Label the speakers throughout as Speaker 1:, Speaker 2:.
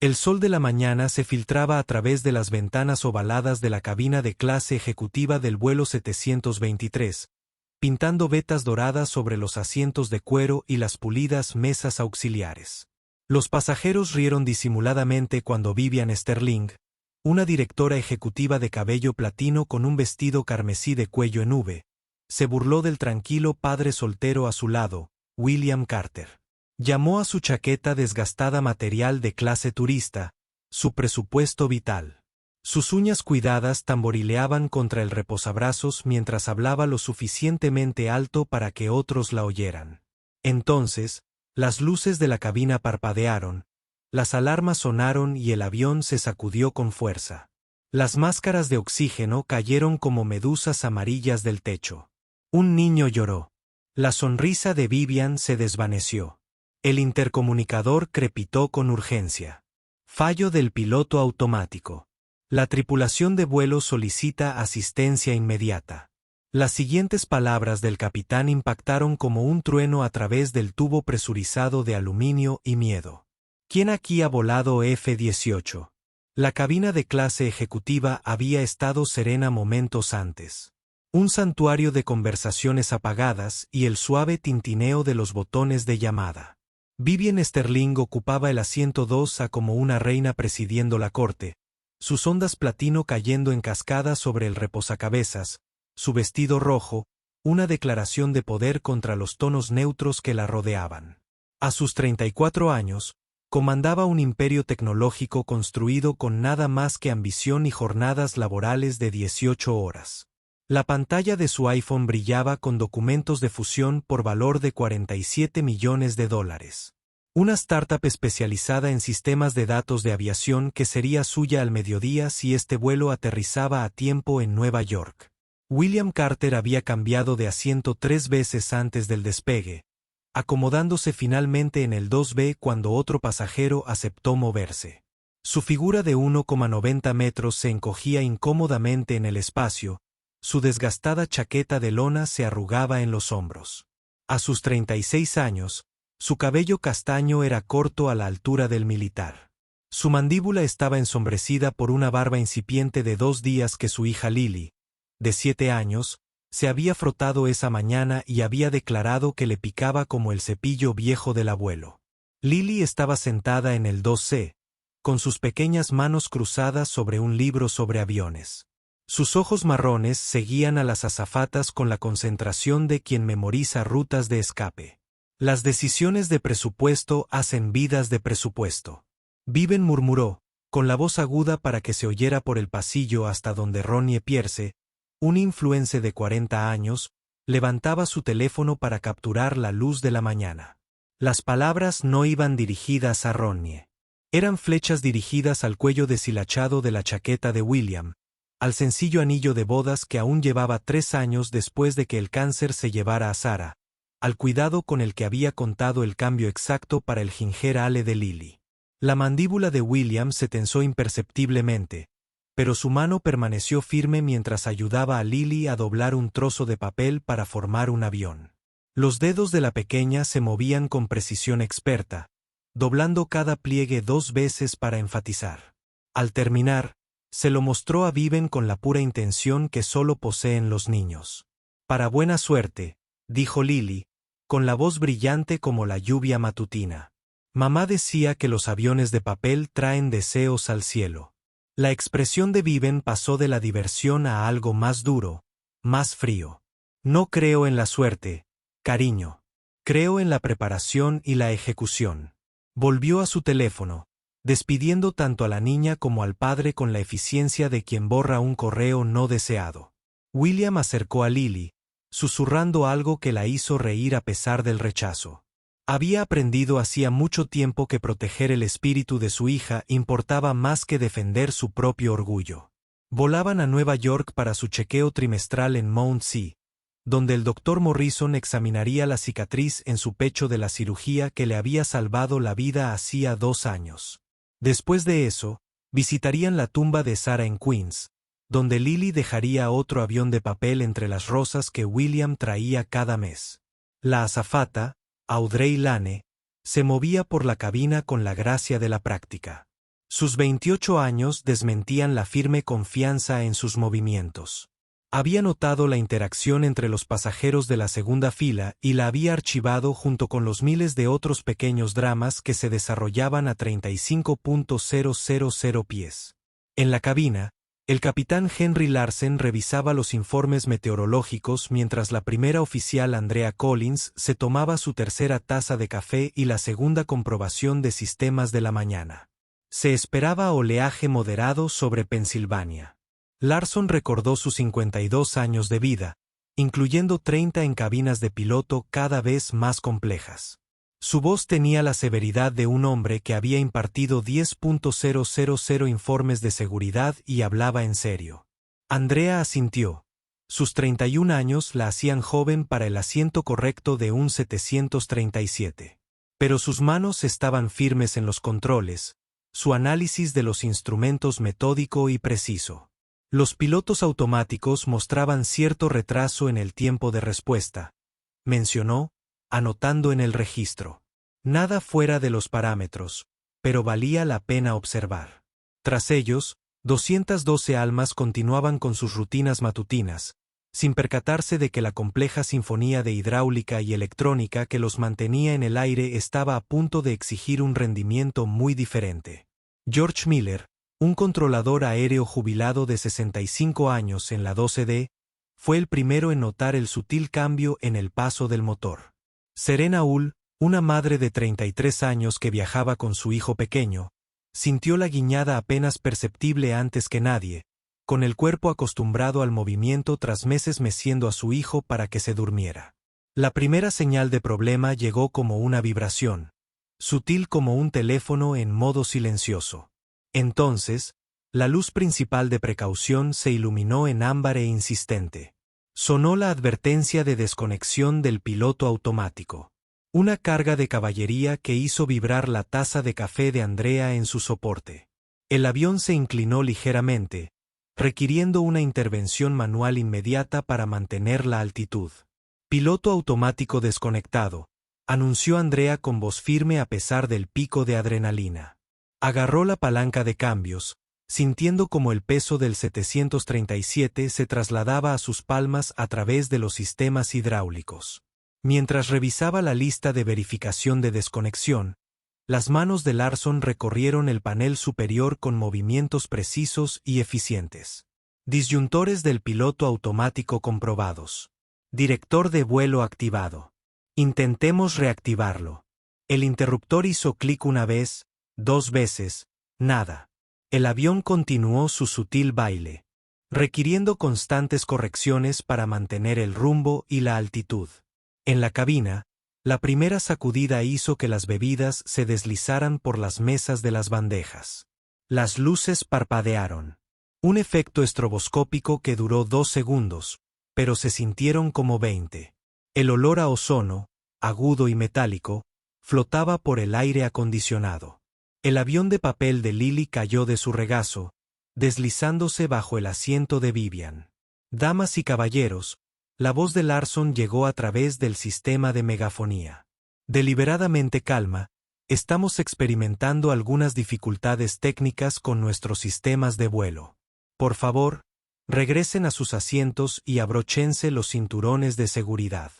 Speaker 1: El sol de la mañana se filtraba a través de las ventanas ovaladas de la cabina de clase ejecutiva del vuelo 723, pintando vetas doradas sobre los asientos de cuero y las pulidas mesas auxiliares. Los pasajeros rieron disimuladamente cuando Vivian Sterling, una directora ejecutiva de cabello platino con un vestido carmesí de cuello en V, se burló del tranquilo padre soltero a su lado, William Carter. Llamó a su chaqueta desgastada material de clase turista, su presupuesto vital. Sus uñas cuidadas tamborileaban contra el reposabrazos mientras hablaba lo suficientemente alto para que otros la oyeran. Entonces, las luces de la cabina parpadearon, las alarmas sonaron y el avión se sacudió con fuerza. Las máscaras de oxígeno cayeron como medusas amarillas del techo. Un niño lloró. La sonrisa de Vivian se desvaneció. El intercomunicador crepitó con urgencia. Fallo del piloto automático. La tripulación de vuelo solicita asistencia inmediata. Las siguientes palabras del capitán impactaron como un trueno a través del tubo presurizado de aluminio y miedo. ¿Quién aquí ha volado F-18? La cabina de clase ejecutiva había estado serena momentos antes. Un santuario de conversaciones apagadas y el suave tintineo de los botones de llamada. Vivian Sterling ocupaba el asiento 2A como una reina presidiendo la corte, sus ondas platino cayendo en cascada sobre el reposacabezas, su vestido rojo, una declaración de poder contra los tonos neutros que la rodeaban. A sus 34 años, comandaba un imperio tecnológico construido con nada más que ambición y jornadas laborales de 18 horas. La pantalla de su iPhone brillaba con documentos de fusión por valor de $47 millones. Una startup especializada en sistemas de datos de aviación que sería suya al mediodía si este vuelo aterrizaba a tiempo en Nueva York. William Carter había cambiado de asiento 3 veces antes del despegue, acomodándose finalmente en el 2B cuando otro pasajero aceptó moverse. Su figura de 1,90 metros se encogía incómodamente en el espacio, su desgastada chaqueta de lona se arrugaba en los hombros. A sus 36 años, su cabello castaño era corto a la altura del militar. Su mandíbula estaba ensombrecida por una barba incipiente de 2 días que su hija Lily, de 7 años, se había frotado esa mañana y había declarado que le picaba como el cepillo viejo del abuelo. Lily estaba sentada en el 2C, con sus pequeñas manos cruzadas sobre un libro sobre aviones. Sus ojos marrones seguían a las azafatas con la concentración de quien memoriza rutas de escape. Las decisiones de presupuesto hacen vidas de presupuesto. Viven murmuró, con la voz aguda para que se oyera por el pasillo hasta donde Ronnie Pierce, un influencer de 40 años, levantaba su teléfono para capturar la luz de la mañana. Las palabras no iban dirigidas a Ronnie. Eran flechas dirigidas al cuello deshilachado de la chaqueta de William, al sencillo anillo de bodas que aún llevaba 3 años después de que el cáncer se llevara a Sarah, al cuidado con el que había contado el cambio exacto para el ginger ale de Lily. La mandíbula de William se tensó imperceptiblemente, pero su mano permaneció firme mientras ayudaba a Lily a doblar un trozo de papel para formar un avión. Los dedos de la pequeña se movían con precisión experta, doblando cada pliegue 2 veces para enfatizar. Al terminar, se lo mostró a Viven con la pura intención que solo poseen los niños. Para buena suerte, dijo Lily, con la voz brillante como la lluvia matutina. Mamá decía que los aviones de papel traen deseos al cielo. La expresión de Viven pasó de la diversión a algo más duro, más frío. No creo en la suerte, cariño. Creo en la preparación y la ejecución. Volvió a su teléfono, despidiendo tanto a la niña como al padre con la eficiencia de quien borra un correo no deseado. William acercó a Lily, susurrando algo que la hizo reír a pesar del rechazo. Había aprendido hacía mucho tiempo que proteger el espíritu de su hija importaba más que defender su propio orgullo. Volaban a Nueva York para su chequeo trimestral en Mount Sea, donde el Dr. Morrison examinaría la cicatriz en su pecho de la cirugía que le había salvado la vida hacía 2 años. Después de eso, visitarían la tumba de Sarah en Queens, donde Lily dejaría otro avión de papel entre las rosas que William traía cada mes. La azafata, Audrey Lane, se movía por la cabina con la gracia de la práctica. Sus 28 años desmentían la firme confianza en sus movimientos. Había notado la interacción entre los pasajeros de la segunda fila y la había archivado junto con los miles de otros pequeños dramas que se desarrollaban a 35.000 pies. En la cabina, el capitán Henry Larsen revisaba los informes meteorológicos mientras la primera oficial Andrea Collins se tomaba su tercera taza de café y la segunda comprobación de sistemas de la mañana. Se esperaba oleaje moderado sobre Pensilvania. Larson recordó sus 52 años de vida, incluyendo 30 en cabinas de piloto cada vez más complejas. Su voz tenía la severidad de un hombre que había impartido 10.000 informes de seguridad y hablaba en serio. Andrea asintió. Sus 31 años la hacían joven para el asiento correcto de un 737. Pero sus manos estaban firmes en los controles, su análisis de los instrumentos metódico y preciso. Los pilotos automáticos mostraban cierto retraso en el tiempo de respuesta, mencionó, anotando en el registro. Nada fuera de los parámetros, pero valía la pena observar. Tras ellos, 212 almas continuaban con sus rutinas matutinas, sin percatarse de que la compleja sinfonía de hidráulica y electrónica que los mantenía en el aire estaba a punto de exigir un rendimiento muy diferente. George Miller, un controlador aéreo jubilado de 65 años en la 12D, fue el primero en notar el sutil cambio en el paso del motor. Serena Hull, una madre de 33 años que viajaba con su hijo pequeño, sintió la guiñada apenas perceptible antes que nadie, con el cuerpo acostumbrado al movimiento tras meses meciendo a su hijo para que se durmiera. La primera señal de problema llegó como una vibración, sutil como un teléfono en modo silencioso. Entonces, la luz principal de precaución se iluminó en ámbar e insistente. Sonó la advertencia de desconexión del piloto automático. Una carga de caballería que hizo vibrar la taza de café de Andrea en su soporte. El avión se inclinó ligeramente, requiriendo una intervención manual inmediata para mantener la altitud. Piloto automático desconectado, anunció Andrea con voz firme a pesar del pico de adrenalina. Agarró la palanca de cambios, sintiendo como el peso del 737 se trasladaba a sus palmas a través de los sistemas hidráulicos. Mientras revisaba la lista de verificación de desconexión, las manos de Larson recorrieron el panel superior con movimientos precisos y eficientes. Disyuntores del piloto automático comprobados. Director de vuelo activado. Intentemos reactivarlo. El interruptor hizo clic una vez, 2 veces, nada. El avión continuó su sutil baile, requiriendo constantes correcciones para mantener el rumbo y la altitud. En la cabina, la primera sacudida hizo que las bebidas se deslizaran por las mesas de las bandejas. Las luces parpadearon. Un efecto estroboscópico que duró 2 segundos, pero se sintieron como 20. El olor a ozono, agudo y metálico, flotaba por el aire acondicionado. El avión de papel de Lily cayó de su regazo, deslizándose bajo el asiento de Vivian. Damas y caballeros, la voz de Larson llegó a través del sistema de megafonía. Deliberadamente calma, estamos experimentando algunas dificultades técnicas con nuestros sistemas de vuelo. Por favor, regresen a sus asientos y abróchense los cinturones de seguridad.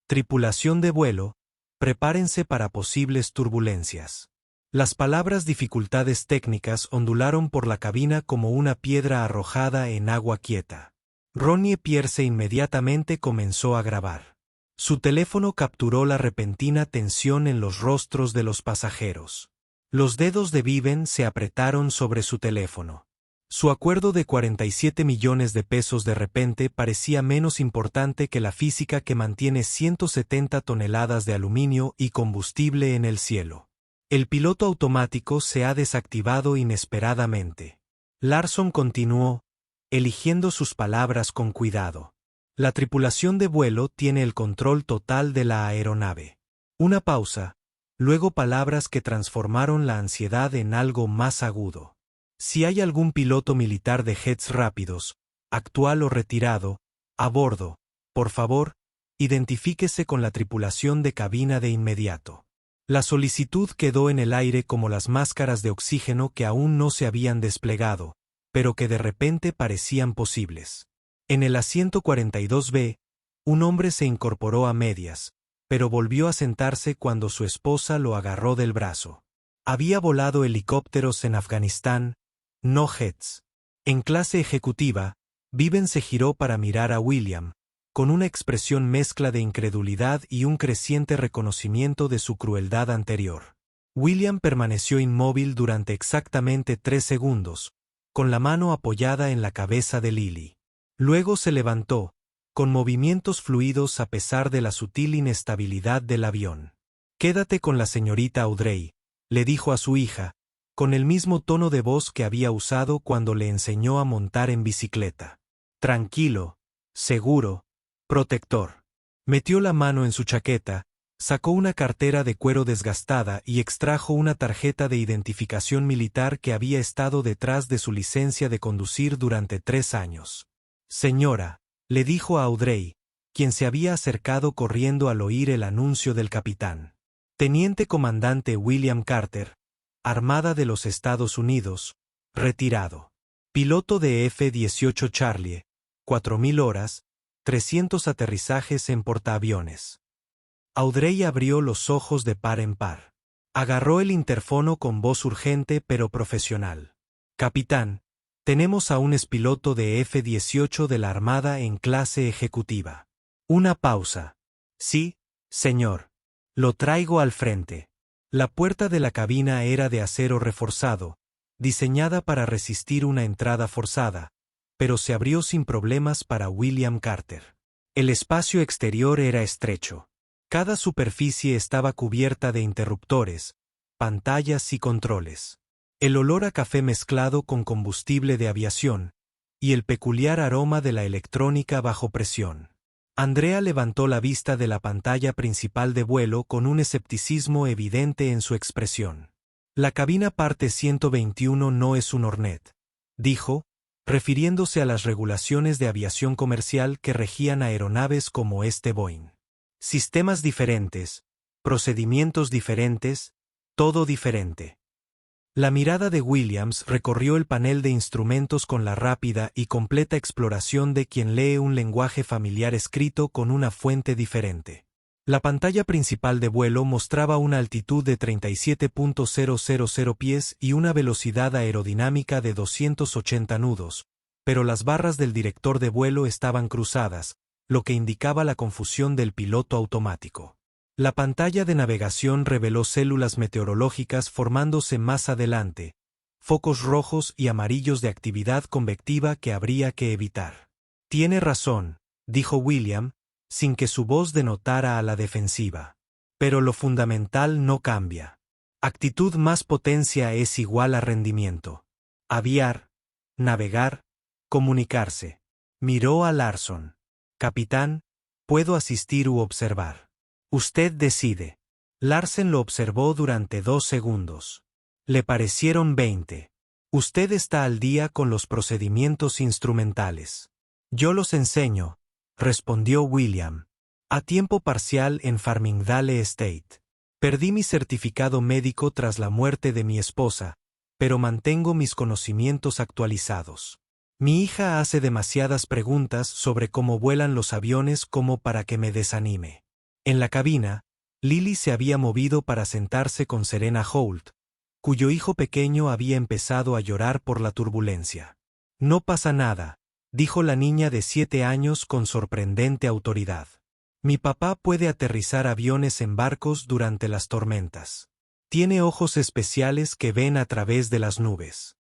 Speaker 1: Tripulación de vuelo, prepárense para posibles turbulencias. Las palabras dificultades técnicas ondularon por la cabina como una piedra arrojada en agua quieta. Ronnie Pierce inmediatamente comenzó a grabar. Su teléfono capturó la repentina tensión en los rostros de los pasajeros. Los dedos de Viven se apretaron sobre su teléfono. Su acuerdo de 47 millones de pesos de repente parecía menos importante que la física que mantiene 170 toneladas de aluminio y combustible en el cielo. El piloto automático se ha desactivado inesperadamente. Larson continuó, eligiendo sus palabras con cuidado. La tripulación de vuelo tiene el control total de la aeronave. Una pausa, luego palabras que transformaron la ansiedad en algo más agudo. Si hay algún piloto militar de jets rápidos, actual o retirado, a bordo, por favor, identifíquese con la tripulación de cabina de inmediato. La solicitud quedó en el aire como las máscaras de oxígeno que aún no se habían desplegado, pero que de repente parecían posibles. En el asiento 42B, un hombre se incorporó a medias, pero volvió a sentarse cuando su esposa lo agarró del brazo. Había volado helicópteros en Afganistán, no jets. En clase ejecutiva, Viven se giró para mirar a William, con una expresión mezcla de incredulidad y un creciente reconocimiento de su crueldad anterior. William permaneció inmóvil durante exactamente 3 segundos, con la mano apoyada en la cabeza de Lily. Luego se levantó, con movimientos fluidos a pesar de la sutil inestabilidad del avión. «Quédate con la señorita Audrey», le dijo a su hija, con el mismo tono de voz que había usado cuando le enseñó a montar en bicicleta. Tranquilo, seguro, protector. Metió la mano en su chaqueta, sacó una cartera de cuero desgastada y extrajo una tarjeta de identificación militar que había estado detrás de su licencia de conducir durante 3 años. «Señora», le dijo a Audrey, quien se había acercado corriendo al oír el anuncio del capitán. Teniente comandante William Carter, Armada de los Estados Unidos, retirado. Piloto de F-18 Charlie, 4000 horas, 300 aterrizajes en portaaviones. Audrey abrió los ojos de par en par. Agarró el interfono con voz urgente pero profesional. «Capitán, tenemos a un expiloto de F-18 de la Armada en clase ejecutiva». Una pausa. «Sí, señor. Lo traigo al frente». La puerta de la cabina era de acero reforzado, diseñada para resistir una entrada forzada, pero se abrió sin problemas para William Carter. El espacio exterior era estrecho. Cada superficie estaba cubierta de interruptores, pantallas y controles. El olor a café mezclado con combustible de aviación, y el peculiar aroma de la electrónica bajo presión. Andrea levantó la vista de la pantalla principal de vuelo con un escepticismo evidente en su expresión. «La cabina parte 121 no es un Hornet», dijo, refiriéndose a las regulaciones de aviación comercial que regían aeronaves como este Boeing. «Sistemas diferentes, procedimientos diferentes, todo diferente». La mirada de Williams recorrió el panel de instrumentos con la rápida y completa exploración de quien lee un lenguaje familiar escrito con una fuente diferente. La pantalla principal de vuelo mostraba una altitud de 37.000 pies y una velocidad aerodinámica de 280 nudos, pero las barras del director de vuelo estaban cruzadas, lo que indicaba la confusión del piloto automático. La pantalla de navegación reveló células meteorológicas formándose más adelante, focos rojos y amarillos de actividad convectiva que habría que evitar. «Tiene razón», dijo William, sin que su voz denotara a la defensiva. «Pero lo fundamental no cambia. Actitud más potencia es igual a rendimiento. Aviar, navegar, comunicarse». Miró a Larson. «Capitán, ¿puedo asistir u observar?» «Usted decide». Larsen lo observó durante 2 segundos. Le parecieron 20. «Usted está al día con los procedimientos instrumentales». «Yo los enseño», respondió William. «A tiempo parcial en Farmingdale Estate. Perdí mi certificado médico tras la muerte de mi esposa, pero mantengo mis conocimientos actualizados. Mi hija hace demasiadas preguntas sobre cómo vuelan los aviones como para que me desanime». En la cabina, Lily se había movido para sentarse con Serena Holt, cuyo hijo pequeño había empezado a llorar por la turbulencia. «No pasa nada», dijo la niña de 7 años con sorprendente autoridad. «Mi papá puede aterrizar aviones en barcos durante las tormentas. Tiene ojos especiales que ven a través de las nubes».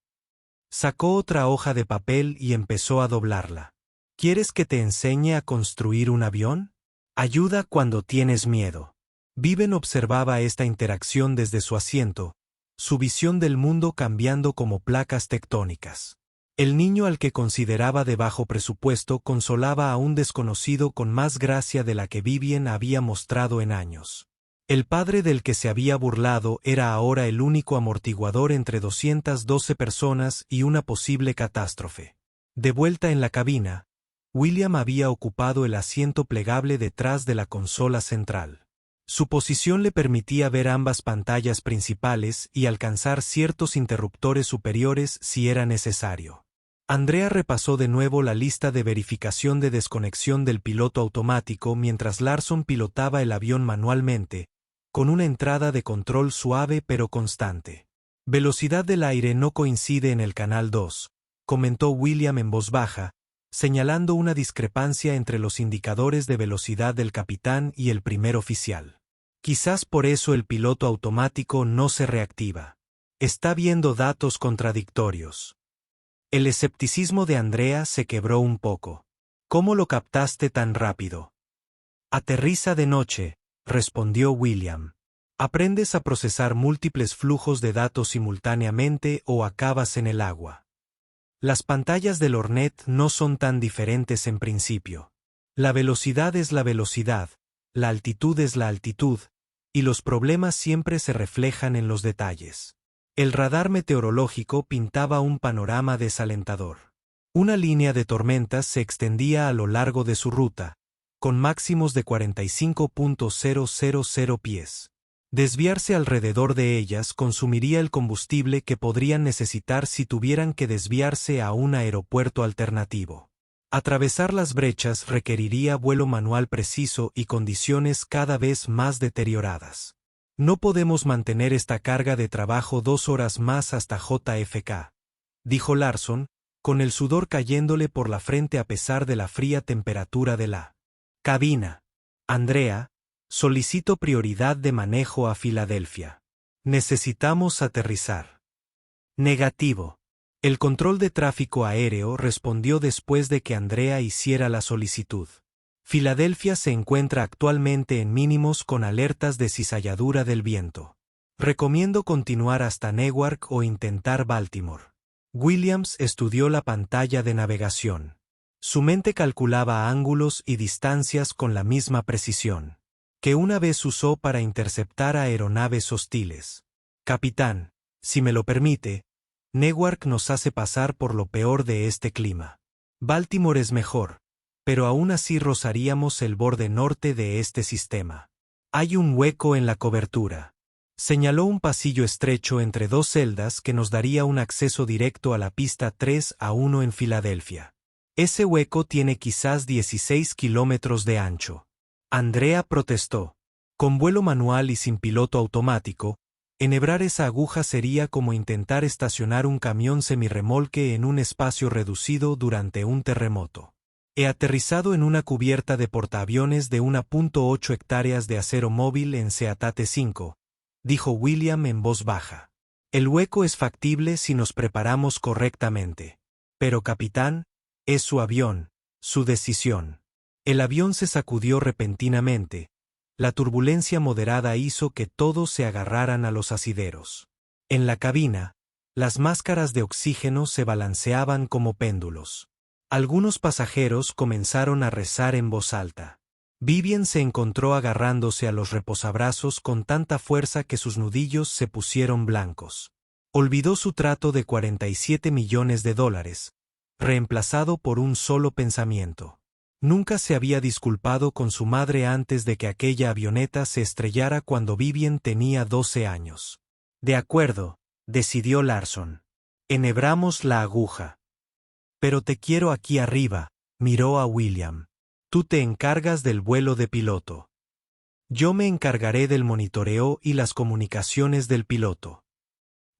Speaker 1: Sacó otra hoja de papel y empezó a doblarla. «¿Quieres que te enseñe a construir un avión? Ayuda cuando tienes miedo». Viven observaba esta interacción desde su asiento, su visión del mundo cambiando como placas tectónicas. El niño al que consideraba de bajo presupuesto consolaba a un desconocido con más gracia de la que Vivien había mostrado en años. El padre del que se había burlado era ahora el único amortiguador entre 212 personas y una posible catástrofe. De vuelta en la cabina, William había ocupado el asiento plegable detrás de la consola central. Su posición le permitía ver ambas pantallas principales y alcanzar ciertos interruptores superiores si era necesario. Andrea repasó de nuevo la lista de verificación de desconexión del piloto automático mientras Larson pilotaba el avión manualmente, con una entrada de control suave pero constante. Velocidad del aire no coincide en el canal 2, comentó William en voz baja, señalando una discrepancia entre los indicadores de velocidad del capitán y el primer oficial. Quizás por eso el piloto automático no se reactiva. Está viendo datos contradictorios. El escepticismo de Andrea se quebró un poco. ¿Cómo lo captaste tan rápido? Aterriza de noche, respondió William. ¿Aprendes a procesar múltiples flujos de datos simultáneamente o acabas en el agua? Las pantallas del Hornet no son tan diferentes en principio. La velocidad es la velocidad, la altitud es la altitud, y los problemas siempre se reflejan en los detalles. El radar meteorológico pintaba un panorama desalentador. Una línea de tormentas se extendía a lo largo de su ruta, con máximos de 45.000 pies. Desviarse alrededor de ellas consumiría el combustible que podrían necesitar si tuvieran que desviarse a un aeropuerto alternativo. Atravesar las brechas requeriría vuelo manual preciso y condiciones cada vez más deterioradas. No podemos mantener esta carga de trabajo 2 horas más hasta JFK, dijo Larson, con el sudor cayéndole por la frente a pesar de la fría temperatura de la cabina. Andrea, solicito prioridad de manejo a Filadelfia. Necesitamos aterrizar. Negativo. El control de tráfico aéreo respondió después de que Andrea hiciera la solicitud. Filadelfia se encuentra actualmente en mínimos con alertas de cizalladura del viento. Recomiendo continuar hasta Newark o intentar Baltimore. Williams estudió la pantalla de navegación. Su mente calculaba ángulos y distancias con la misma precisión que una vez usó para interceptar aeronaves hostiles. Capitán, si me lo permite, Newark nos hace pasar por lo peor de este clima. Baltimore es mejor, pero aún así rozaríamos el borde norte de este sistema. Hay un hueco en la cobertura. Señaló un pasillo estrecho entre 2 celdas que nos daría un acceso directo a la pista 3A1 en Filadelfia. Ese hueco tiene quizás 16 kilómetros de ancho. Andrea protestó. Con vuelo manual y sin piloto automático, enhebrar esa aguja sería como intentar estacionar un camión semirremolque en un espacio reducido durante un terremoto. He aterrizado en una cubierta de portaaviones de 1.8 hectáreas de acero móvil en Seatate 5, dijo William en voz baja. El hueco es factible si nos preparamos correctamente. Pero capitán, es su avión, su decisión. El avión se sacudió repentinamente. La turbulencia moderada hizo que todos se agarraran a los asideros. En la cabina, las máscaras de oxígeno se balanceaban como péndulos. Algunos pasajeros comenzaron a rezar en voz alta. Vivian se encontró agarrándose a los reposabrazos con tanta fuerza que sus nudillos se pusieron blancos. Olvidó su trato de $47 millones, reemplazado por un solo pensamiento. Nunca se había disculpado con su madre antes de que aquella avioneta se estrellara cuando Vivian tenía 12 años. De acuerdo, decidió Larson. Enhebramos la aguja. Pero te quiero aquí arriba, miró a William. Tú te encargas del vuelo de piloto. Yo me encargaré del monitoreo y las comunicaciones del piloto.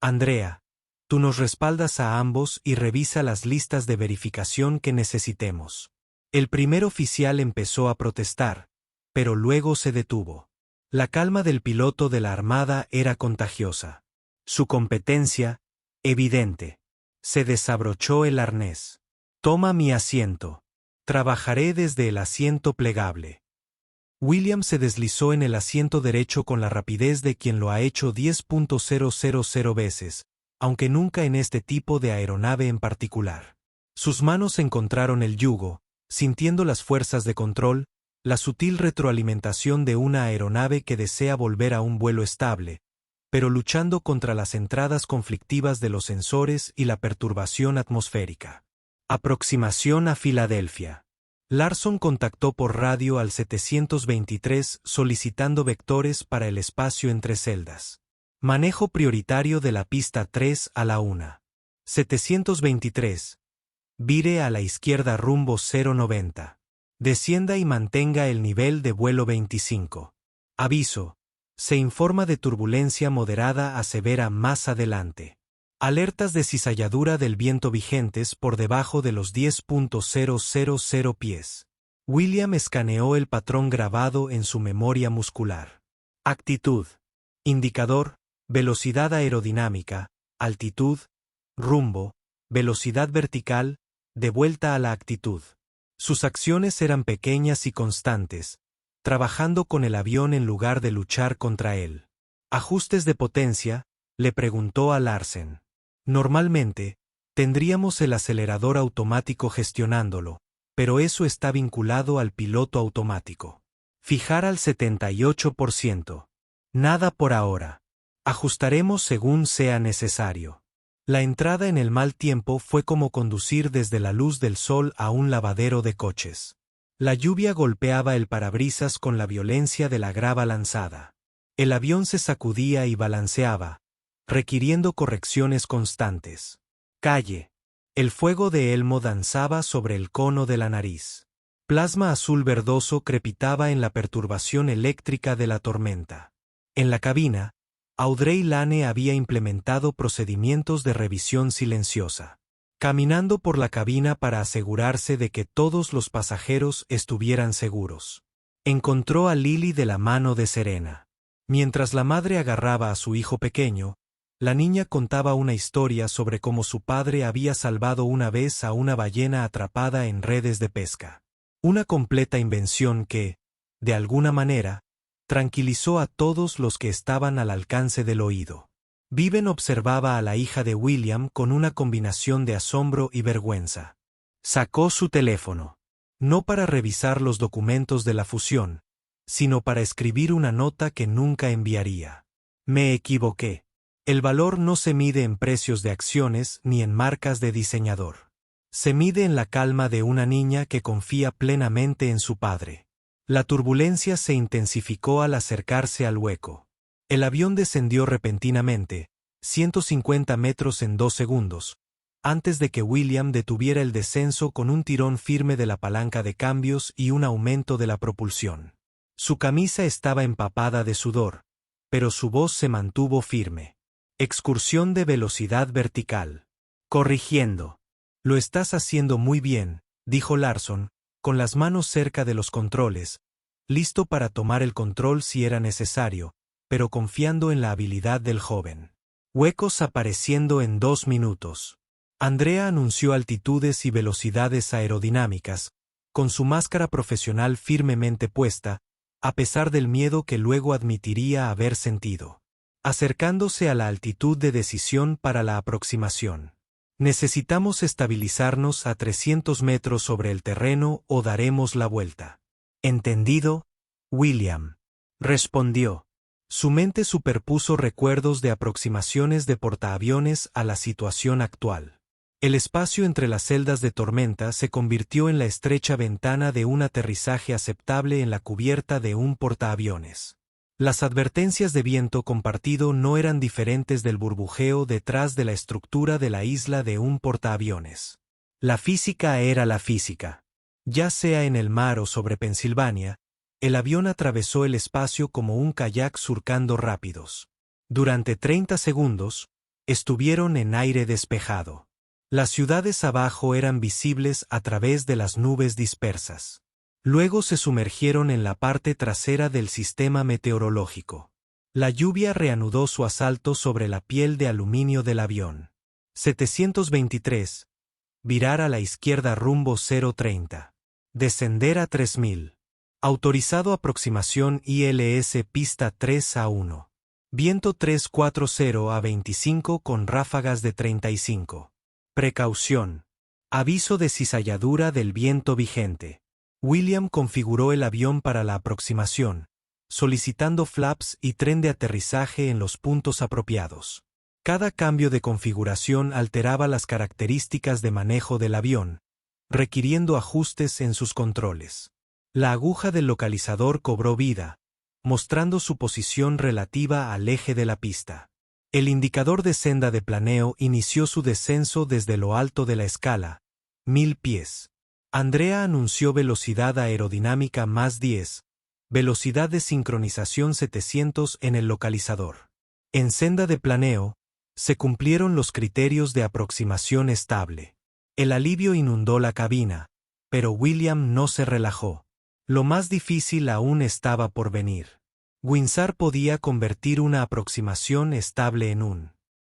Speaker 1: Andrea, tú nos respaldas a ambos y revisa las listas de verificación que necesitemos. El primer oficial empezó a protestar, pero luego se detuvo. La calma del piloto de la Armada era contagiosa. Su competencia, evidente. Se desabrochó el arnés. Toma mi asiento. Trabajaré desde el asiento plegable. William se deslizó en el asiento derecho con la rapidez de quien lo ha hecho 10.000 veces, aunque nunca en este tipo de aeronave en particular. Sus manos encontraron el yugo, sintiendo las fuerzas de control, la sutil retroalimentación de una aeronave que desea volver a un vuelo estable, pero luchando contra las entradas conflictivas de los sensores y la perturbación atmosférica. Aproximación a Filadelfia. Larson contactó por radio al 723 solicitando vectores para el espacio entre celdas. Manejo prioritario de la pista 3 a la 1. 723. Vire a la izquierda rumbo 090. Descienda y mantenga el nivel de vuelo 25. Aviso. Se informa de turbulencia moderada a severa más adelante. Alertas de cizalladura del viento vigentes por debajo de los 10.000 pies. William escaneó el patrón grabado en su memoria muscular. Actitud. Indicador, velocidad aerodinámica, altitud, rumbo, velocidad vertical, de vuelta a la actitud. Sus acciones eran pequeñas y constantes, trabajando con el avión en lugar de luchar contra él. ¿Ajustes de potencia?, le preguntó a Larsen. Normalmente, tendríamos el acelerador automático gestionándolo, pero eso está vinculado al piloto automático. Fijar al 78%. Nada por ahora. Ajustaremos según sea necesario. La entrada en el mal tiempo fue como conducir desde la luz del sol a un lavadero de coches. La lluvia golpeaba el parabrisas con la violencia de la grava lanzada. El avión se sacudía y balanceaba, requiriendo correcciones constantes. Calle. El fuego de Elmo danzaba sobre el cono de la nariz. Plasma azul verdoso crepitaba en la perturbación eléctrica de la tormenta. En la cabina, Audrey Lane había implementado procedimientos de revisión silenciosa. Caminando por la cabina para asegurarse de que todos los pasajeros estuvieran seguros. Encontró a Lily de la mano de Serena. Mientras la madre agarraba a su hijo pequeño, la niña contaba una historia sobre cómo su padre había salvado una vez a una ballena atrapada en redes de pesca. Una completa invención que, de alguna manera, tranquilizó a todos los que estaban al alcance del oído. Viven observaba a la hija de William con una combinación de asombro y vergüenza. Sacó su teléfono. No para revisar los documentos de la fusión, sino para escribir una nota que nunca enviaría. Me equivoqué. El valor no se mide en precios de acciones ni en marcas de diseñador. Se mide en la calma de una niña que confía plenamente en su padre. La turbulencia se intensificó al acercarse al hueco. El avión descendió repentinamente, 150 metros en 2 segundos, antes de que William detuviera el descenso con un tirón firme de la palanca de cambios y un aumento de la propulsión. Su camisa estaba empapada de sudor, pero su voz se mantuvo firme. Excursión de velocidad vertical. Corrigiendo. Lo estás haciendo muy bien, dijo Larson, con las manos cerca de los controles, listo para tomar el control si era necesario, pero confiando en la habilidad del joven. Huecos apareciendo en 2 minutos. Andrea anunció altitudes y velocidades aerodinámicas, con su máscara profesional firmemente puesta, a pesar del miedo que luego admitiría haber sentido. Acercándose a la altitud de decisión para la aproximación. Necesitamos estabilizarnos a 300 metros sobre el terreno o daremos la vuelta. ¿Entendido, William? Respondió. Su mente superpuso recuerdos de aproximaciones de portaaviones a la situación actual. El espacio entre las celdas de tormenta se convirtió en la estrecha ventana de un aterrizaje aceptable en la cubierta de un portaaviones. Las advertencias de viento compartido no eran diferentes del burbujeo detrás de la estructura de la isla de un portaaviones. La física era la física. Ya sea en el mar o sobre Pensilvania, el avión atravesó el espacio como un kayak surcando rápidos. Durante 30 segundos, estuvieron en aire despejado. Las ciudades abajo eran visibles a través de las nubes dispersas. Luego se sumergieron en la parte trasera del sistema meteorológico. La lluvia reanudó su asalto sobre la piel de aluminio del avión. 723. Virar a la izquierda rumbo 030. Descender a 3000. Autorizado aproximación ILS pista 3 a 1. Viento 340 a 25 con ráfagas de 35. Precaución. Aviso de cizalladura del viento vigente. William configuró el avión para la aproximación, solicitando flaps y tren de aterrizaje en los puntos apropiados. Cada cambio de configuración alteraba las características de manejo del avión, requiriendo ajustes en sus controles. La aguja del localizador cobró vida, mostrando su posición relativa al eje de la pista. El indicador de senda de planeo inició su descenso desde lo alto de la escala, 1000 pies. Andrea anunció velocidad aerodinámica más 10, velocidad de sincronización 700 en el localizador. En senda de planeo, se cumplieron los criterios de aproximación estable. El alivio inundó la cabina, pero William no se relajó. Lo más difícil aún estaba por venir. Winsar podía convertir una aproximación estable en un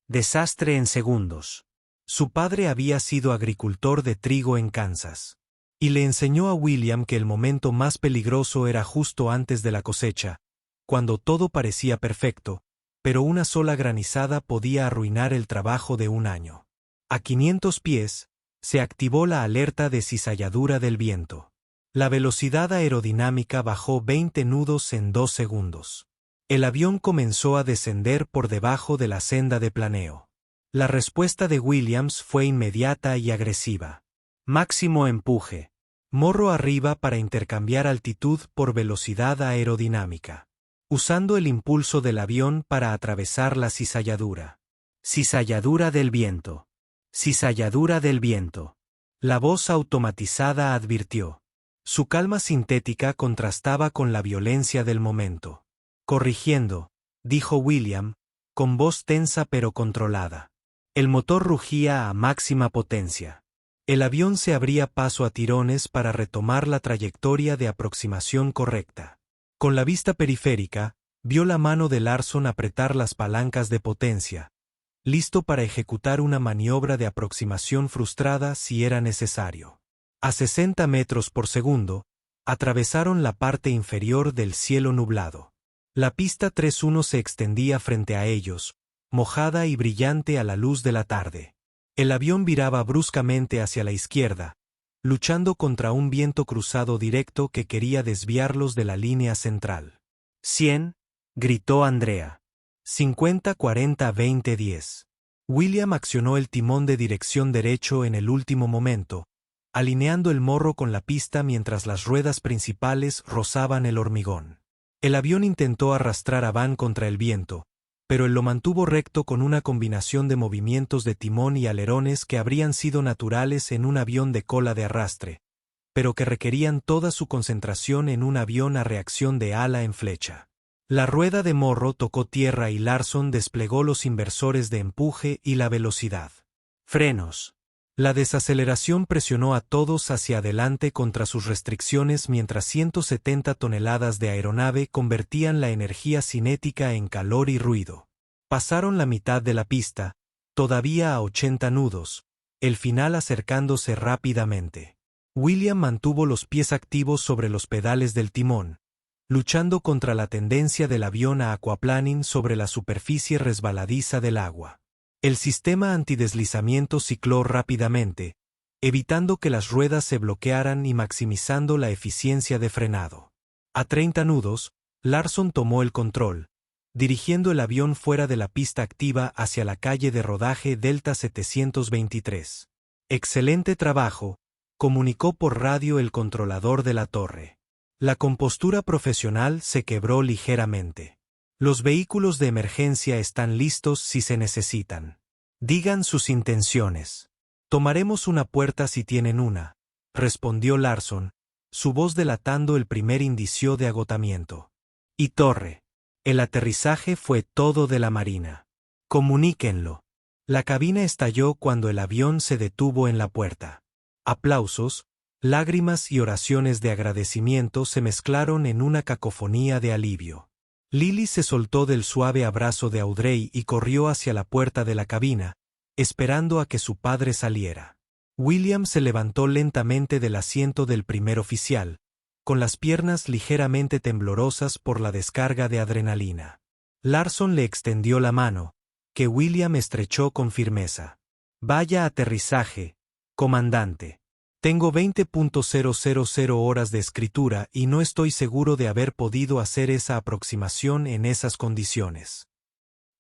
Speaker 1: desastre en segundos. Su padre había sido agricultor de trigo en Kansas, y le enseñó a William que el momento más peligroso era justo antes de la cosecha, cuando todo parecía perfecto, pero una sola granizada podía arruinar el trabajo de un año. A 500 pies, se activó la alerta de cizalladura del viento. La velocidad aerodinámica bajó 20 nudos en 2 segundos. El avión comenzó a descender por debajo de la senda de planeo. La respuesta de Williams fue inmediata y agresiva. Máximo empuje. Morro arriba para intercambiar altitud por velocidad aerodinámica. Usando el impulso del avión para atravesar la cizalladura. Cizalladura del viento. Cizalladura del viento. La voz automatizada advirtió. Su calma sintética contrastaba con la violencia del momento. Corrigiendo, dijo William, con voz tensa pero controlada. El motor rugía a máxima potencia. El avión se abría paso a tirones para retomar la trayectoria de aproximación correcta. Con la vista periférica, vio la mano de Larson apretar las palancas de potencia, listo para ejecutar una maniobra de aproximación frustrada si era necesario. A 60 metros por segundo, atravesaron la parte inferior del cielo nublado. La pista 3-1 se extendía frente a ellos, mojada y brillante a la luz de la tarde. El avión viraba bruscamente hacia la izquierda, luchando contra un viento cruzado directo que quería desviarlos de la línea central. 100, gritó Andrea. 50, 40, 20, 10. William accionó el timón de dirección derecho en el último momento, alineando el morro con la pista mientras las ruedas principales rozaban el hormigón. El avión intentó arrastrar a Van contra el viento, pero él lo mantuvo recto con una combinación de movimientos de timón y alerones que habrían sido naturales en un avión de cola de arrastre, pero que requerían toda su concentración en un avión a reacción de ala en flecha. La rueda de morro tocó tierra y Larson desplegó los inversores de empuje y la velocidad. Frenos. La desaceleración presionó a todos hacia adelante contra sus restricciones mientras 170 toneladas de aeronave convertían la energía cinética en calor y ruido. Pasaron la mitad de la pista, todavía a 80 nudos, el final acercándose rápidamente. William mantuvo los pies activos sobre los pedales del timón, luchando contra la tendencia del avión a aquaplaning sobre la superficie resbaladiza del agua. El sistema antideslizamiento cicló rápidamente, evitando que las ruedas se bloquearan y maximizando la eficiencia de frenado. A 30 nudos, Larson tomó el control, dirigiendo el avión fuera de la pista activa hacia la calle de rodaje Delta 723. Excelente trabajo, comunicó por radio el controlador de la torre. La compostura profesional se quebró ligeramente. Los vehículos de emergencia están listos si se necesitan. Digan sus intenciones. Tomaremos una puerta si tienen una, respondió Larson, su voz delatando el primer indicio de agotamiento. Y torre. El aterrizaje fue todo de la Marina. Comuníquenlo. La cabina estalló cuando el avión se detuvo en la puerta. Aplausos, lágrimas y oraciones de agradecimiento se mezclaron en una cacofonía de alivio. Lily se soltó del suave abrazo de Audrey y corrió hacia la puerta de la cabina, esperando a que su padre saliera. William se levantó lentamente del asiento del primer oficial, con las piernas ligeramente temblorosas por la descarga de adrenalina. Larson le extendió la mano, que William estrechó con firmeza. Vaya aterrizaje, comandante. Tengo 20.000 horas de escritura y no estoy seguro de haber podido hacer esa aproximación en esas condiciones.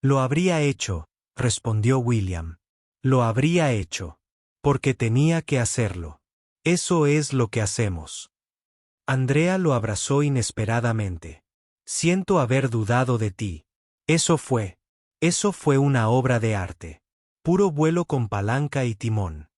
Speaker 1: Lo habría hecho, respondió William. Lo habría hecho. Porque tenía que hacerlo. Eso es lo que hacemos. Andrea lo abrazó inesperadamente. Siento haber dudado de ti. Eso fue una obra de arte. Puro vuelo con palanca y timón.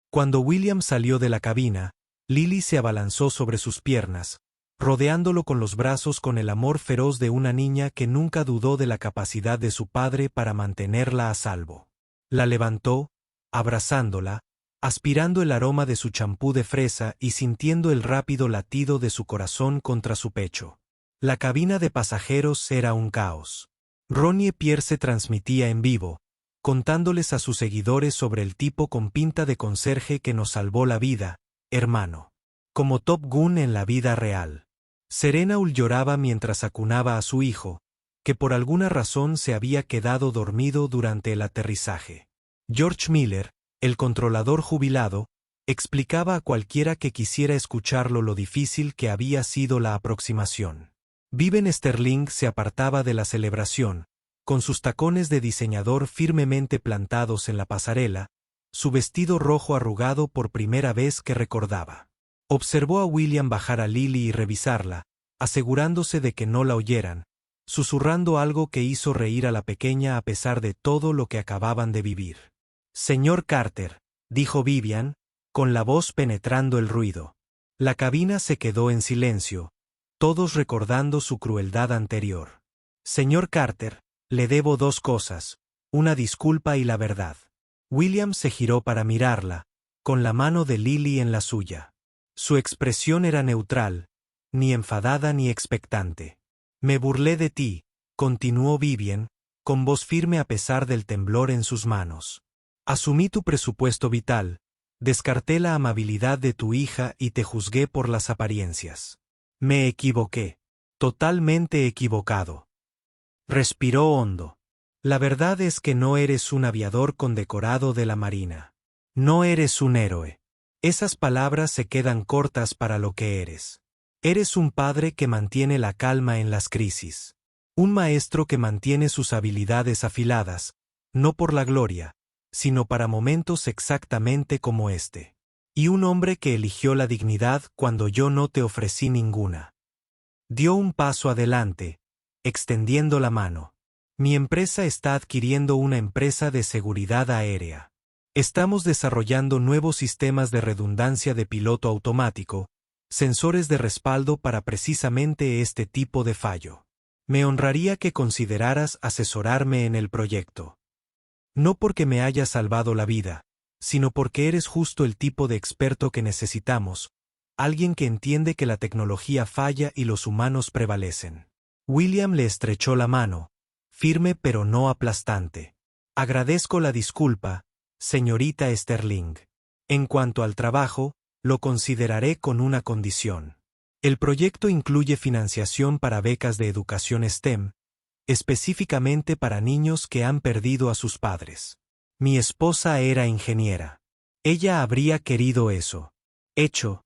Speaker 1: Cuando William salió de la cabina, Lily se abalanzó sobre sus piernas, rodeándolo con los brazos con el amor feroz de una niña que nunca dudó de la capacidad de su padre para mantenerla a salvo. La levantó, abrazándola, aspirando el aroma de su champú de fresa y sintiendo el rápido latido de su corazón contra su pecho. La cabina de pasajeros era un caos. Ronnie Pierce transmitía en vivo, contándoles a sus seguidores sobre el tipo con pinta de conserje que nos salvó la vida, hermano. Como Top Gun en la vida real. Serena lloraba mientras acunaba a su hijo, que por alguna razón se había quedado dormido durante el aterrizaje. George Miller, el controlador jubilado, explicaba a cualquiera que quisiera escucharlo lo difícil que había sido la aproximación. Vivian Sterling se apartaba de la celebración, con sus tacones de diseñador firmemente plantados en la pasarela, su vestido rojo arrugado por primera vez que recordaba. Observó a William bajar a Lily y revisarla, asegurándose de que no la oyeran, susurrando algo que hizo reír a la pequeña a pesar de todo lo que acababan de vivir. «Señor Carter», dijo Vivian, con la voz penetrando el ruido. La cabina se quedó en silencio, todos recordando su crueldad anterior. «Señor Carter, le debo dos cosas, una disculpa y la verdad». William se giró para mirarla, con la mano de Lily en la suya. Su expresión era neutral, ni enfadada ni expectante. «Me burlé de ti», continuó Vivian, con voz firme a pesar del temblor en sus manos. «Asumí tu presupuesto vital, descarté la amabilidad de tu hija y te juzgué por las apariencias. Me equivoqué. Totalmente equivocado». Respiró hondo. «La verdad es que no eres un aviador condecorado de la Marina. No eres un héroe. Esas palabras se quedan cortas para lo que eres. Eres un padre que mantiene la calma en las crisis. Un maestro que mantiene sus habilidades afiladas, no por la gloria, sino para momentos exactamente como este. Y un hombre que eligió la dignidad cuando yo no te ofrecí ninguna». Dio un paso adelante, extendiendo la mano. «Mi empresa está adquiriendo una empresa de seguridad aérea. Estamos desarrollando nuevos sistemas de redundancia de piloto automático, sensores de respaldo para precisamente este tipo de fallo. Me honraría que consideraras asesorarme en el proyecto. No porque me hayas salvado la vida, sino porque eres justo el tipo de experto que necesitamos, alguien que entiende que la tecnología falla y los humanos prevalecen». William le estrechó la mano, firme pero no aplastante. «Agradezco la disculpa, señorita Sterling. En cuanto al trabajo, lo consideraré con una condición. El proyecto incluye financiación para becas de educación STEM, específicamente para niños que han perdido a sus padres. Mi esposa era ingeniera. Ella habría querido eso». «Hecho»,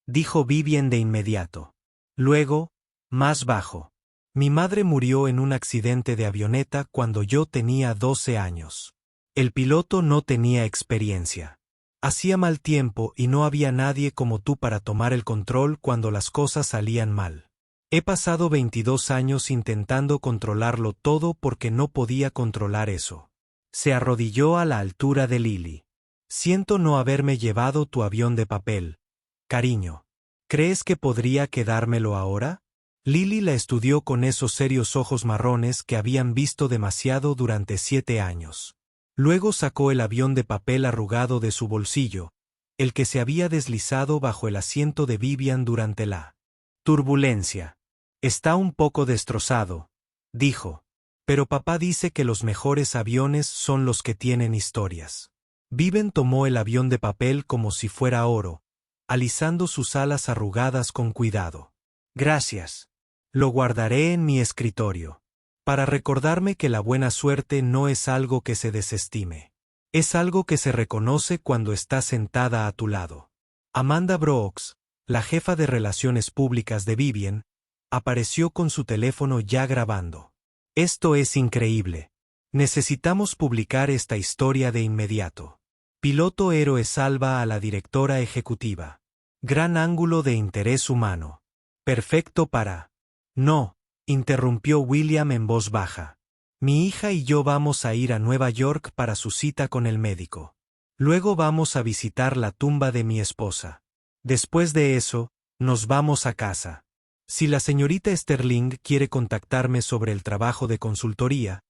Speaker 1: dijo Vivian de inmediato. Luego, más bajo. «Mi madre murió en un accidente de avioneta cuando yo tenía 12 años. El piloto no tenía experiencia. Hacía mal tiempo y no había nadie como tú para tomar el control cuando las cosas salían mal. He pasado 22 años intentando controlarlo todo porque no podía controlar eso». Se arrodilló a la altura de Lily. «Siento no haberme llevado tu avión de papel, cariño. ¿Crees que podría quedármelo ahora?». Lily la estudió con esos serios ojos marrones que habían visto demasiado durante 7 años. Luego sacó el avión de papel arrugado de su bolsillo, el que se había deslizado bajo el asiento de Vivian durante la turbulencia. «Está un poco destrozado», dijo. «Pero papá dice que los mejores aviones son los que tienen historias». Vivian tomó el avión de papel como si fuera oro, alisando sus alas arrugadas con cuidado. «Gracias. Lo guardaré en mi escritorio. Para recordarme que la buena suerte no es algo que se desestime. Es algo que se reconoce cuando está sentada a tu lado». Amanda Brooks, la jefa de relaciones públicas de Vivian, apareció con su teléfono ya grabando. «Esto es increíble. Necesitamos publicar esta historia de inmediato». Piloto héroe salva a la directora ejecutiva. Gran ángulo de interés humano. Perfecto para... No, interrumpió William en voz baja. Mi hija y yo vamos a ir a Nueva York para su cita con el médico. Luego vamos a visitar la tumba de mi esposa. Después de eso, nos vamos a casa. Si la señorita Sterling quiere contactarme sobre el trabajo de consultoría,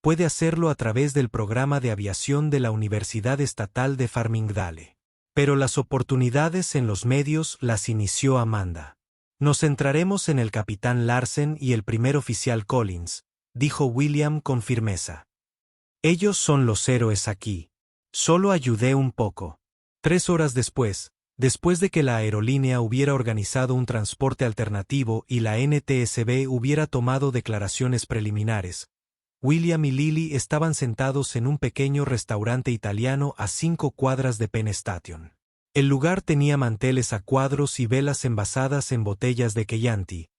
Speaker 1: puede hacerlo a través del programa de aviación de la Universidad Estatal de Farmingdale. Pero las oportunidades en los medios las inició Amanda. Nos centraremos en el capitán Larsen y el primer oficial Collins, dijo William con firmeza. Ellos son los héroes aquí. Solo ayudé un poco. 3 horas después de que la aerolínea hubiera organizado un transporte alternativo y la NTSB hubiera tomado declaraciones preliminares, William y Lily estaban sentados en un pequeño restaurante italiano a 5 cuadras de Penn Station. El lugar tenía manteles a cuadros y velas envasadas en botellas de Chianti,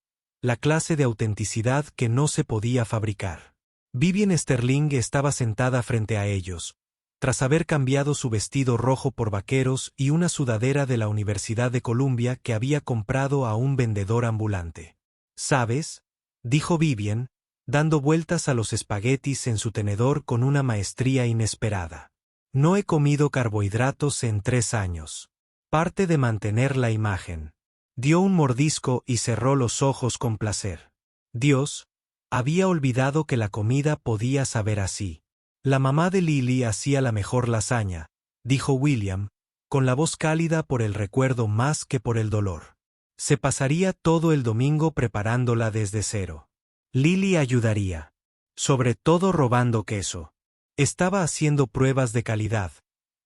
Speaker 1: la clase de autenticidad que no se podía fabricar. Vivian Sterling estaba sentada frente a ellos, tras haber cambiado su vestido rojo por vaqueros y una sudadera de la Universidad de Columbia que había comprado a un vendedor ambulante. ¿Sabes?, dijo Vivian, dando vueltas a los espaguetis en su tenedor con una maestría inesperada. No he comido carbohidratos en 3 años. Parte de mantener la imagen. Dio un mordisco y cerró los ojos con placer. Dios, había olvidado que la comida podía saber así. La mamá de Lily hacía la mejor lasaña, dijo William, con la voz cálida por el recuerdo más que por el dolor. Se pasaría todo el domingo preparándola desde cero. Lily ayudaría. Sobre todo robando queso. Estaba haciendo pruebas de calidad,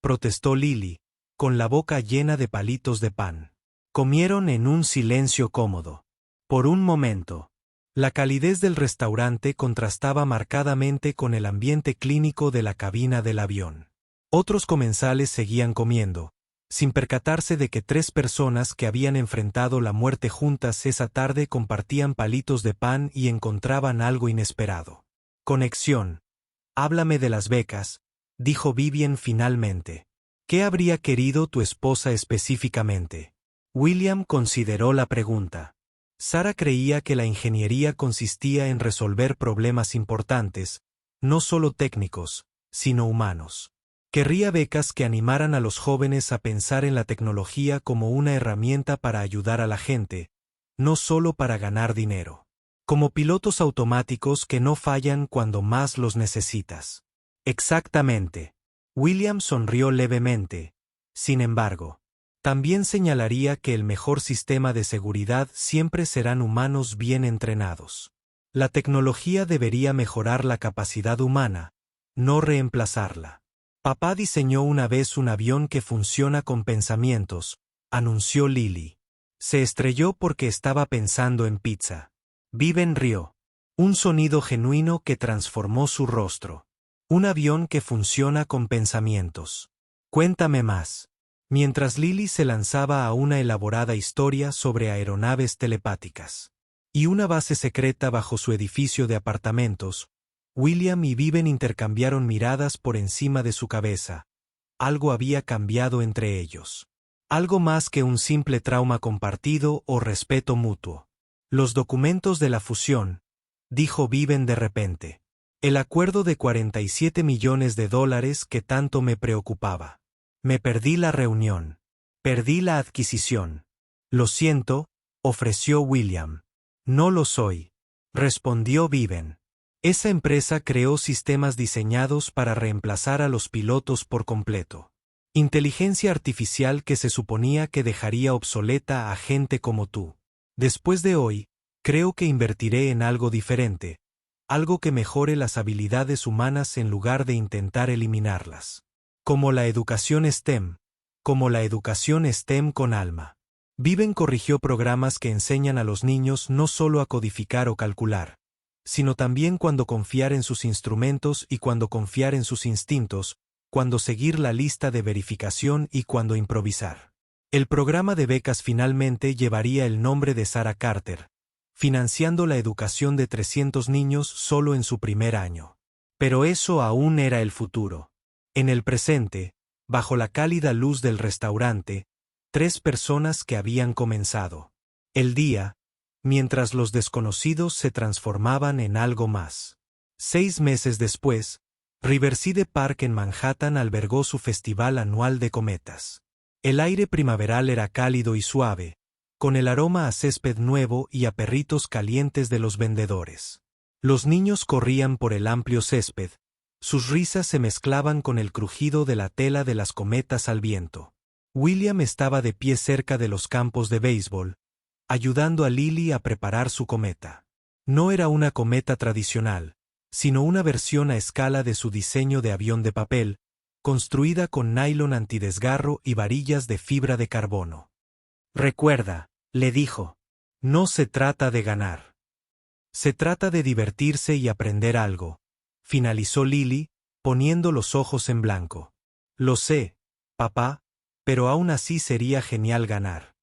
Speaker 1: protestó Lily, con la boca llena de palitos de pan. Comieron en un silencio cómodo. Por un momento. La calidez del restaurante contrastaba marcadamente con el ambiente clínico de la cabina del avión. Otros comensales seguían comiendo, sin percatarse de que 3 personas que habían enfrentado la muerte juntas esa tarde compartían palitos de pan y encontraban algo inesperado. Conexión. Háblame de las becas, dijo Vivian finalmente. ¿Qué habría querido tu esposa específicamente? William consideró la pregunta. Sara creía que la ingeniería consistía en resolver problemas importantes, no solo técnicos, sino humanos. Querría becas que animaran a los jóvenes a pensar en la tecnología como una herramienta para ayudar a la gente, no solo para ganar dinero. Como pilotos automáticos que no fallan cuando más los necesitas. Exactamente. William sonrió levemente. Sin embargo, también señalaría que el mejor sistema de seguridad siempre serán humanos bien entrenados. La tecnología debería mejorar la capacidad humana, no reemplazarla. Papá diseñó una vez un avión que funciona con pensamientos, anunció Lily. Se estrelló porque estaba pensando en pizza. Viven rió. Un sonido genuino que transformó su rostro. Un avión que funciona con pensamientos. Cuéntame más. Mientras Lily se lanzaba a una elaborada historia sobre aeronaves telepáticas y una base secreta bajo su edificio de apartamentos, William y Viven intercambiaron miradas por encima de su cabeza. Algo había cambiado entre ellos. Algo más que un simple trauma compartido o respeto mutuo. Los documentos de la fusión, dijo Viven de repente. El acuerdo de $47 millones que tanto me preocupaba. Me perdí la reunión. Perdí la adquisición. Lo siento, ofreció William. No lo soy, respondió Viven. Esa empresa creó sistemas diseñados para reemplazar a los pilotos por completo. Inteligencia artificial que se suponía que dejaría obsoleta a gente como tú. Después de hoy, creo que invertiré en algo diferente, algo que mejore las habilidades humanas en lugar de intentar eliminarlas. Como la educación STEM con alma. Viven corrigió programas que enseñan a los niños no solo a codificar o calcular, sino también cuándo confiar en sus instrumentos y cuándo confiar en sus instintos, cuándo seguir la lista de verificación y cuándo improvisar. El programa de becas finalmente llevaría el nombre de Sarah Carter, financiando la educación de 300 niños solo en su primer año. Pero eso aún era el futuro. En el presente, bajo la cálida luz del restaurante, 3 personas que habían comenzado el día, mientras los desconocidos se transformaban en algo más. 6 meses después, Riverside Park en Manhattan albergó su festival anual de cometas. El aire primaveral era cálido y suave, con el aroma a césped nuevo y a perritos calientes de los vendedores. Los niños corrían por el amplio césped, sus risas se mezclaban con el crujido de la tela de las cometas al viento. William estaba de pie cerca de los campos de béisbol, ayudando a Lily a preparar su cometa. No era una cometa tradicional, sino una versión a escala de su diseño de avión de papel, construida con nylon antidesgarro y varillas de fibra de carbono. Recuerda, le dijo, no se trata de ganar. Se trata de divertirse y aprender algo, finalizó Lily, poniendo los ojos en blanco. Lo sé, papá, pero aún así sería genial ganar.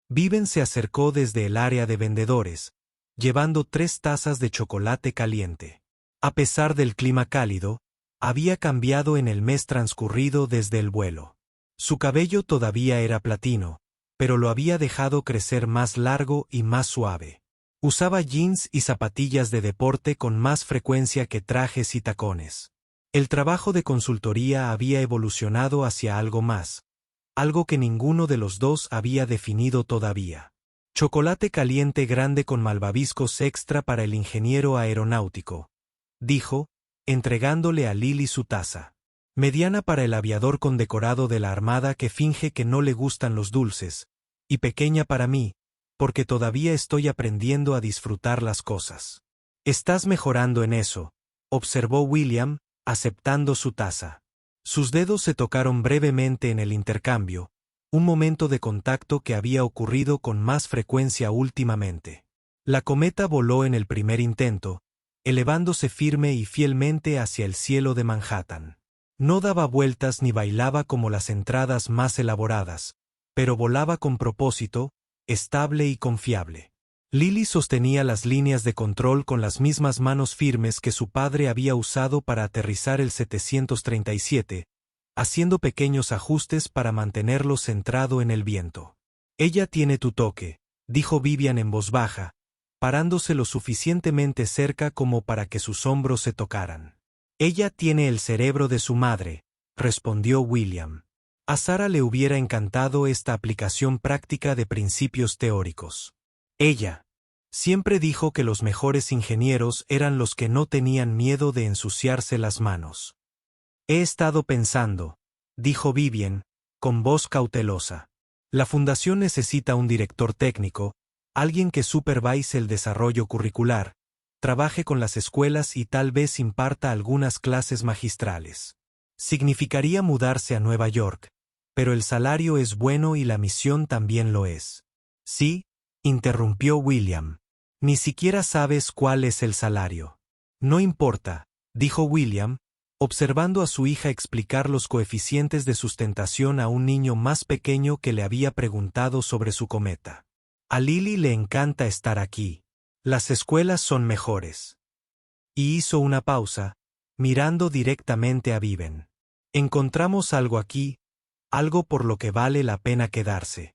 Speaker 1: Viven se acercó desde el área de vendedores, llevando 3 tazas de chocolate caliente. A pesar del clima cálido, había cambiado en el mes transcurrido desde el vuelo. Su cabello todavía era platino, pero lo había dejado crecer más largo y más suave. Usaba jeans y zapatillas de deporte con más frecuencia que trajes y tacones. El trabajo de consultoría había evolucionado hacia algo más, algo que ninguno de los dos había definido todavía. Chocolate caliente grande con malvaviscos extra para el ingeniero aeronáutico, dijo, entregándole a Lily su taza. Mediana para el aviador condecorado de la Armada que finge que no le gustan los dulces, y pequeña para mí, porque todavía estoy aprendiendo a disfrutar las cosas. Estás mejorando en eso, observó William, aceptando su taza. Sus dedos se tocaron brevemente en el intercambio, un momento de contacto que había ocurrido con más frecuencia últimamente. La cometa voló en el primer intento, elevándose firme y fielmente hacia el cielo de Manhattan. No daba vueltas ni bailaba como las entradas más elaboradas, pero volaba con propósito, estable y confiable. Lily sostenía las líneas de control con las mismas manos firmes que su padre había usado para aterrizar el 737, haciendo pequeños ajustes para mantenerlo centrado en el viento. Ella tiene tu toque, dijo Vivian en voz baja, parándose lo suficientemente cerca como para que sus hombros se tocaran. Ella tiene el cerebro de su madre, respondió William. A Sara le hubiera encantado esta aplicación práctica de principios teóricos. Ella siempre dijo que los mejores ingenieros eran los que no tenían miedo de ensuciarse las manos. He estado pensando, dijo Vivian, con voz cautelosa. La fundación necesita un director técnico, alguien que supervise el desarrollo curricular, trabaje con las escuelas y tal vez imparta algunas clases magistrales. Significaría mudarse a Nueva York, pero el salario es bueno y la misión también lo es. Sí, interrumpió William. Ni siquiera sabes cuál es el salario. No importa, dijo William, observando a su hija explicar los coeficientes de sustentación a un niño más pequeño que le había preguntado sobre su cometa. A Lily le encanta estar aquí. Las escuelas son mejores. Y hizo una pausa, mirando directamente a Viven. Encontramos algo aquí, algo por lo que vale la pena quedarse.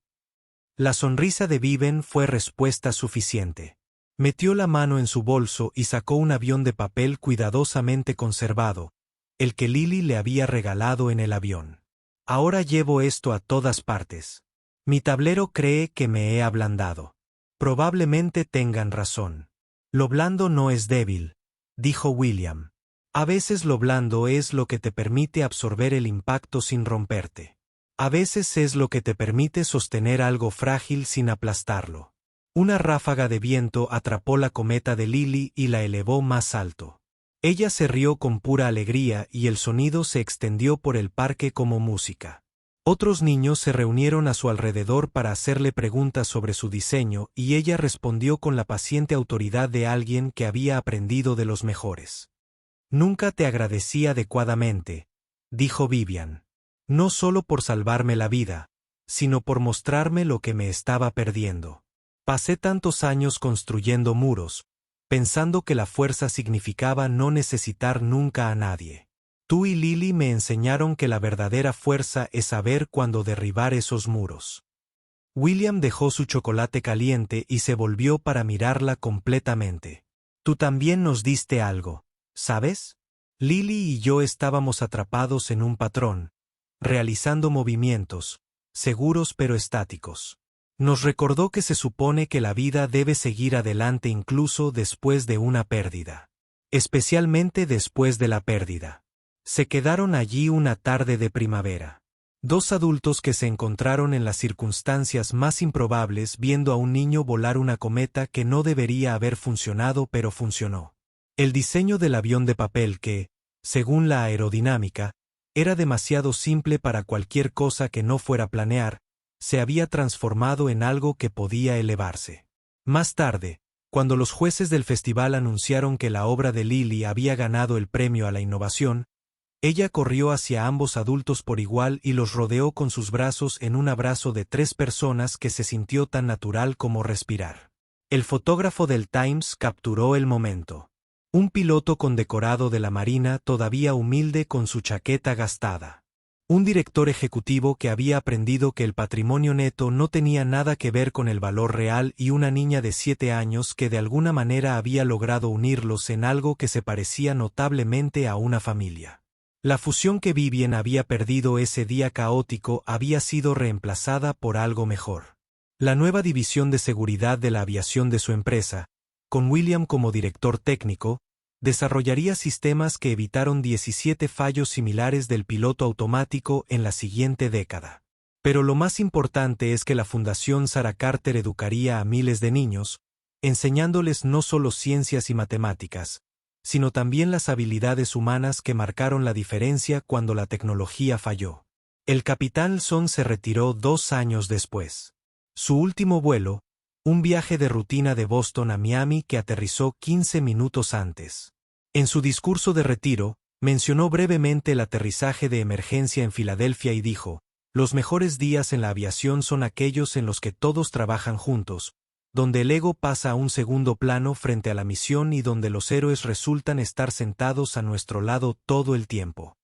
Speaker 1: La sonrisa de Viven fue respuesta suficiente. Metió la mano en su bolso y sacó un avión de papel cuidadosamente conservado, el que Lily le había regalado en el avión. Ahora llevo esto a todas partes. Mi tablero cree que me he ablandado. Probablemente tengan razón. Lo blando no es débil, dijo William. A veces lo blando es lo que te permite absorber el impacto sin romperte. A veces es lo que te permite sostener algo frágil sin aplastarlo. Una ráfaga de viento atrapó la cometa de Lily y la elevó más alto. Ella se rió con pura alegría y el sonido se extendió por el parque como música. Otros niños se reunieron a su alrededor para hacerle preguntas sobre su diseño y ella respondió con la paciente autoridad de alguien que había aprendido de los mejores. Nunca te agradecí adecuadamente, dijo Vivian. No solo por salvarme la vida, sino por mostrarme lo que me estaba perdiendo. Pasé tantos años construyendo muros, pensando que la fuerza significaba no necesitar nunca a nadie. Tú y Lily me enseñaron que la verdadera fuerza es saber cuándo derribar esos muros. William dejó su chocolate caliente y se volvió para mirarla completamente. Tú también nos diste algo, ¿sabes? Lily y yo estábamos atrapados en un patrón, realizando movimientos, seguros pero estáticos. Nos recordó que se supone que la vida debe seguir adelante incluso después de una pérdida. Especialmente después de la pérdida. Se quedaron allí una tarde de primavera. Dos adultos que se encontraron en las circunstancias más improbables viendo a un niño volar una cometa que no debería haber funcionado pero funcionó. El diseño del avión de papel que, según la aerodinámica, era demasiado simple para cualquier cosa que no fuera planear, se había transformado en algo que podía elevarse. Más tarde, cuando los jueces del festival anunciaron que la obra de Lily había ganado el premio a la innovación, ella corrió hacia ambos adultos por igual y los rodeó con sus brazos en un abrazo de 3 personas que se sintió tan natural como respirar. El fotógrafo del Times capturó el momento. Un piloto condecorado de la Marina todavía humilde con su chaqueta gastada. Un director ejecutivo que había aprendido que el patrimonio neto no tenía nada que ver con el valor real y una niña de 7 años que de alguna manera había logrado unirlos en algo que se parecía notablemente a una familia. La fusión que Vivien había perdido ese día caótico había sido reemplazada por algo mejor. La nueva división de seguridad de la aviación de su empresa, con William como director técnico, desarrollaría sistemas que evitaron 17 fallos similares del piloto automático en la siguiente década. Pero lo más importante es que la Fundación Sarah Carter educaría a miles de niños, enseñándoles no solo ciencias y matemáticas, sino también las habilidades humanas que marcaron la diferencia cuando la tecnología falló. El capitán Son se retiró 2 años después. Su último vuelo, un viaje de rutina de Boston a Miami que aterrizó 15 minutos antes. En su discurso de retiro, mencionó brevemente el aterrizaje de emergencia en Filadelfia y dijo, «Los mejores días en la aviación son aquellos en los que todos trabajan juntos, donde el ego pasa a un segundo plano frente a la misión y donde los héroes resultan estar sentados a nuestro lado todo el tiempo».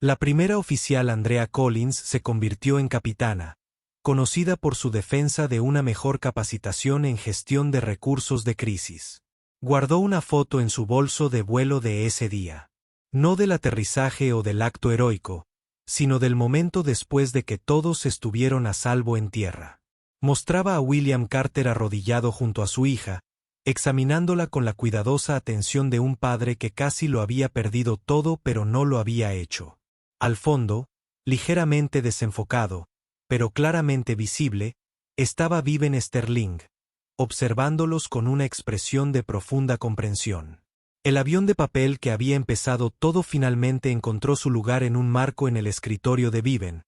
Speaker 1: La primera oficial Andrea Collins se convirtió en capitana, conocida por su defensa de una mejor capacitación en gestión de recursos de crisis. Guardó una foto en su bolso de vuelo de ese día. No del aterrizaje o del acto heroico, sino del momento después de que todos estuvieron a salvo en tierra. Mostraba a William Carter arrodillado junto a su hija, examinándola con la cuidadosa atención de un padre que casi lo había perdido todo pero no lo había hecho. Al fondo, ligeramente desenfocado, pero claramente visible, estaba Vivien Sterling, observándolos con una expresión de profunda comprensión. El avión de papel que había empezado todo finalmente encontró su lugar en un marco en el escritorio de Vivien,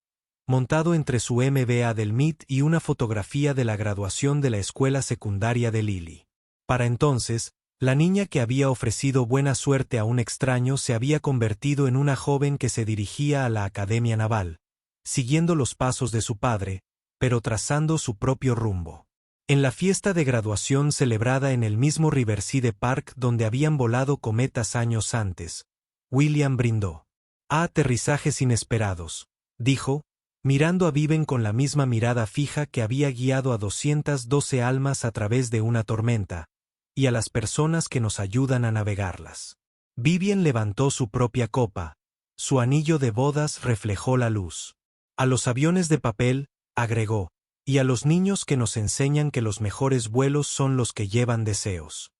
Speaker 1: montado entre su MBA del MIT y una fotografía de la graduación de la escuela secundaria de Lily. Para entonces, la niña que había ofrecido buena suerte a un extraño se había convertido en una joven que se dirigía a la Academia Naval, siguiendo los pasos de su padre, pero trazando su propio rumbo. En la fiesta de graduación celebrada en el mismo Riverside Park donde habían volado cometas años antes, William brindó. «A aterrizajes inesperados», dijo, mirando a Vivien con la misma mirada fija que había guiado a 212 almas a través de una tormenta, y a las personas que nos ayudan a navegarlas. Vivien levantó su propia copa, su anillo de bodas reflejó la luz. «A los aviones de papel», agregó, «y a los niños que nos enseñan que los mejores vuelos son los que llevan deseos».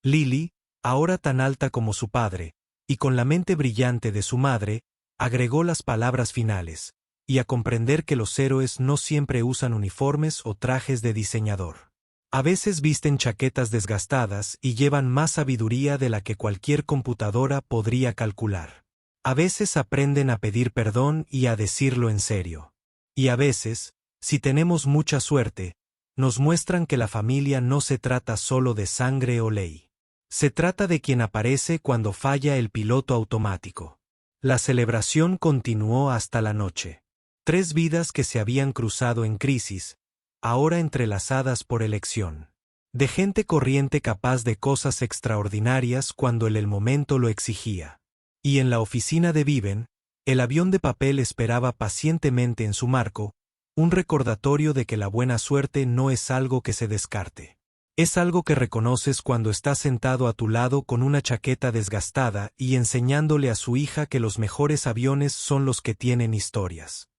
Speaker 1: Lily, ahora tan alta como su padre, y con la mente brillante de su madre, agregó las palabras finales, y a comprender que los héroes no siempre usan uniformes o trajes de diseñador. A veces visten chaquetas desgastadas y llevan más sabiduría de la que cualquier computadora podría calcular. A veces aprenden a pedir perdón y a decirlo en serio. Y a veces, si tenemos mucha suerte, nos muestran que la familia no se trata solo de sangre o ley. Se trata de quien aparece cuando falla el piloto automático. La celebración continuó hasta la noche. 3 vidas que se habían cruzado en crisis, ahora entrelazadas por elección. De gente corriente capaz de cosas extraordinarias cuando el momento lo exigía. Y en la oficina de Viven, el avión de papel esperaba pacientemente en su marco, un recordatorio de que la buena suerte no es algo que se descarte. Es algo que reconoces cuando estás sentado a tu lado con una chaqueta desgastada y enseñándole a su hija que los mejores aviones son los que tienen historias.